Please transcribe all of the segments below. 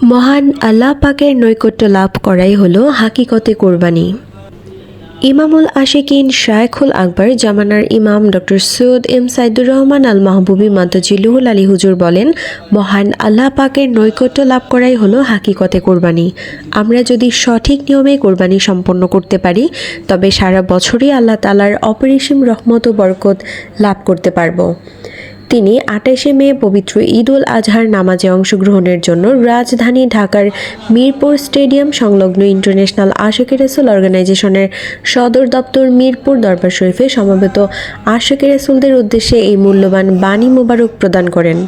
মহান আল্লাহ পাকের নৈকট্য লাভ করাই হলো হাকিকতে কোরবানি। ইমামুল আশিকিন শায়খুল আকবর জামানার ইমাম ডক্টর সৈয়দ এম সাইদুর রহমান আল মাহবুবী মাদ্দাজিল্লুহুল আলী হুজুর বলেন, মহান আল্লাহ পাকের নৈকট্য লাভ করাই হলো হাকিকতে কোরবানি। আমরা যদি সঠিক নিয়মে কোরবানি সম্পন্ন করতে পারি তবে সারা বছরই আল্লাহ তাআলার অপরিসীম রহমত ও বরকত লাভ করতে পারব। তিনি ২৮শে মে পবিত্র ঈদ উল আজহার নামাজে অংশগ্রহণের জন্য রাজধানী ঢাকার মিরপুর স্টেডিয়াম সংলগ্ন ইন্টারন্যাশনাল আশিকে রাসূল অর্গানাইজেশনের সদর দপ্তর মিরপুর দরবার শরীফে সমবেত আশিকে রাসূলদের উদ্দেশ্যে এই মূল্যবান বাণী মোবারক প্রদান করেন।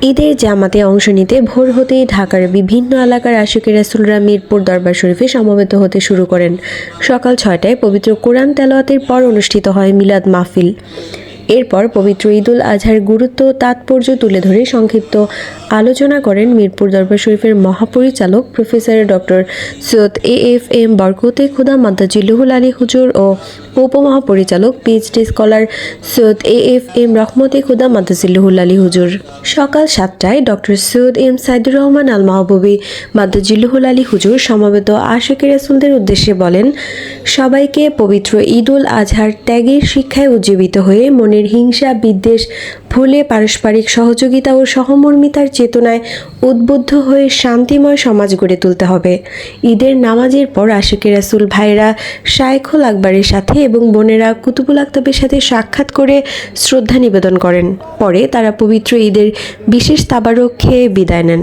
ঈদের জামাতে অংশ নিতে ভোর হতেই ঢাকার বিভিন্ন এলাকার আশিকে রাসূলরা মিরপুর দরবার শরীফে সমবেত হতে শুরু করেন। সকাল ৬টায় পবিত্র কোরআন তেলাওয়াতের পর অনুষ্ঠিত হয় মিলাদ মাহফিল। এরপর পবিত্র ঈদ উল আজহার গুরুত্ব ও তাৎপর্য তুলে ধরে সংক্ষিপ্ত আলোচনা করেন মিরপুর দরবার শরীফের মহাপরিচালক প্রফেসর ডক্টর সৈয়দ এ.এফ.এম. বরকতে খুদা মাদ্দাজিল্লুহুল আলী হুজুর ও উপমহাপরিচালক পিএইচডি স্কলার সৈয়দ এ.এফ.এম. রহমতে খুদা মাদ্দাজিল্লুহুল আলী হুজুর। সকাল ৭টায় ডক্টর সৈয়দ এম সাইদুর রহমান আল মাহবুবী মাদ্দাজিল্লুহুল আলী হুজুর সমবেত আশিকে রাসূলদের উদ্দেশ্যে বলেন, সবাইকে পবিত্র ঈদ উল আজহার ত্যাগের শিক্ষায় উজ্জীবিত হয়ে মনের হিংসা বিদ্বেষ ভুলে পারস্পরিক সহযোগিতা ও সহমর্মিতার চেতনায় উদ্বুদ্ধ হয়ে শান্তিময় সমাজ গড়ে তুলতে হবে। ঈদের নামাজের পর আশিকে রাসূল ভাইরা শায়খুল আকবরের সাথে এবং বোনেরা কুতুবুল আকতাবের সাথে সাক্ষাৎ করে শ্রদ্ধা নিবেদন করেন। পরে তারা পবিত্র ঈদের বিশেষ তাবারক খেয়ে বিদায় নেন।